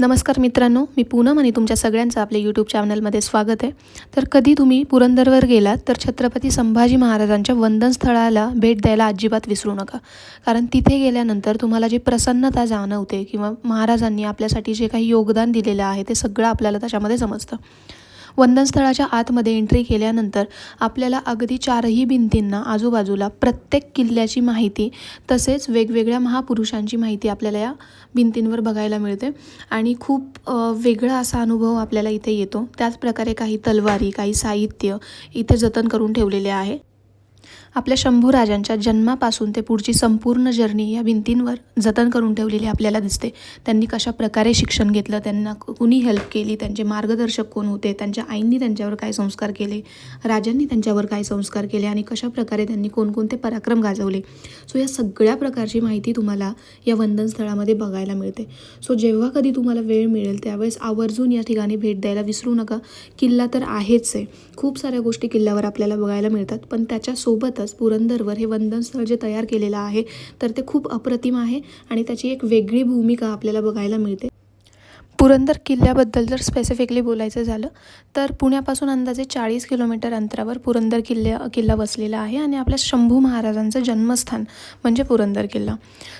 नमस्कार मित्रांनो, मी पूनम आणि तुमच्या सगळ्यांचं आपल्या यूट्यूब चॅनलमध्ये स्वागत आहे. तर कधी तुम्ही पुरंदरवर गेलात तर छत्रपती संभाजी महाराजांच्या वंदनस्थळाला भेट द्यायला अजिबात विसरू नका. कारण तिथे गेल्यानंतर तुम्हाला जी प्रसन्नता जाणवते किंवा महाराजांनी आपल्यासाठी जे काही योगदान दिलेलं आहे ते सगळं आपल्याला त्याच्यामध्ये समजतं. वंदनस्थळाच्या आतमध्ये एंट्री केल्यानंतर आपल्याला अगदी चारही भिंतींना आजूबाजूला प्रत्येक किल्ल्याची माहिती तसेच वेगवेगळ्या महापुरुषांची माहिती आपल्याला या भिंतींवर बघायला मिळते आणि खूप वेगळा असा अनुभव आपल्याला इथे येतो. त्याचप्रकारे काही तलवारी, काही साहित्य इथे जतन करून ठेवलेले आहे. आपल्या शंभू राजांच्या जन्मापासून ते पुढची संपूर्ण जर्नी या भिंतींवर जतन करून ठेवलेली आपल्याला दिसते. त्यांनी कशा प्रकारे शिक्षण घेतलं, त्यांना कुणी हेल्प केली, त्यांचे मार्गदर्शक कोण होते, त्यांच्या आईंनी त्यांच्यावर काय संस्कार केले, राजांनी त्यांच्यावर काय संस्कार केले आणि कशा प्रकारे त्यांनी कोणकोणते पराक्रम गाजवले. सो या सगळ्या प्रकारची माहिती तुम्हाला या वंदनस्थळामध्ये बघायला मिळते. सो जेव्हा कधी तुम्हाला वेळ मिळेल त्यावेळेस आवर्जून या ठिकाणी भेट द्यायला विसरू नका. किल्ला तर आहेच आहे, खूप साऱ्या गोष्टी किल्ल्यावर आपल्याला बघायला मिळतात, पण त्याच्यासोबतच पुरंदरवर हे वंदनस्थळ जे तयार केलेलं आहे तर ते खूप अप्रतिम आहे आणि त्याची एक वेगळी भूमिका आपल्याला बघायला मिळते. पुरंदर किल्ल्याबद्दल जर स्पेसिफिकली बोलायचं झालं तर पुण्यापासून अंदाजे 40 किलोमीटर अंतरावर पुरंदर किल्ला बसलेला आहे आणि आपल्या शंभू महाराजांचं जन्मस्थान म्हणजे पुरंदर किल्ला.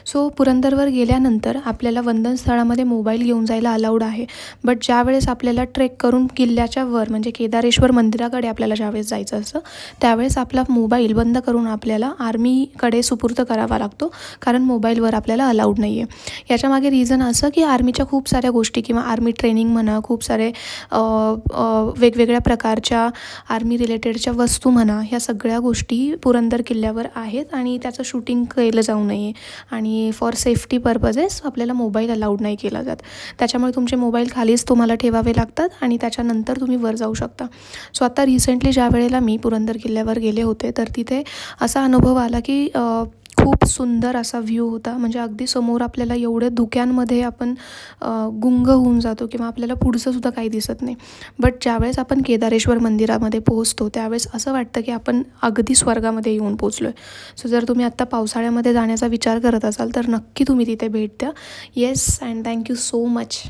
सो पुरंदरवर गेल्यानंतर आपल्याला वंदनस्थळामध्ये मोबाईल घेऊन जायला अलाउड आहे, बट ज्यावेळेस आपल्याला ट्रेक करून किल्ल्याच्या वर म्हणजे केदारेश्वर मंदिराकडे आपल्याला ज्यावेळेस जायचं असतं त्यावेळेस आपला मोबाईल बंद करून आपल्याला आर्मीकडे सुपूर्द करावा लागतो, कारण मोबाईलवर आपल्याला अलाउड नाही आहे. याच्यामागे रिझन असं की आर्मीच्या खूप साऱ्या गोष्टी किंवा आर्मी ट्रेनिंग म्हणा, खूप सारे वेगवेगळ्या प्रकारच्या आर्मी रिलेटेडच्या वस्तू म्हणा, ह्या सगळ्या गोष्टी पुरंदर किल्ल्यावर आहेत आणि त्याचं शूटिंग केलं जाऊ नये आणि फॉर सेफ्टी पर्पजेस आपल्याला मोबाईल अलाउड नाही केला जात. त्याच्यामुळे तुमचे मोबाईल खालीच तुम्हाला ठेवावे लागतात आणि त्याच्यानंतर तुम्ही वर जाऊ शकता. सो आता रिसेंटली ज्या वेळेला मी पुरंदर किल्ल्यावर गेले होते तर तिथे असा अनुभव आला की खूप सुंदर असा व्ह्यू होता. म्हणजे अगदी समोर आपल्याला एवढ्या धुक्यांमध्ये आपण गुंग होऊन जातो किंवा आपल्याला पुढचं सुद्धा काही दिसत नाही. बट ज्यावेळेस आपण केदारेश्वर मंदिरामध्ये पोहोचतो त्यावेळेस असं वाटतं की आपण अगदी स्वर्गामध्ये येऊन पोचलो आहे. सो जर तुम्ही आत्ता पावसाळ्यामध्ये जाण्याचा विचार करत असाल तर नक्की तुम्ही तिथे भेट द्या. Yes, and thank you so much.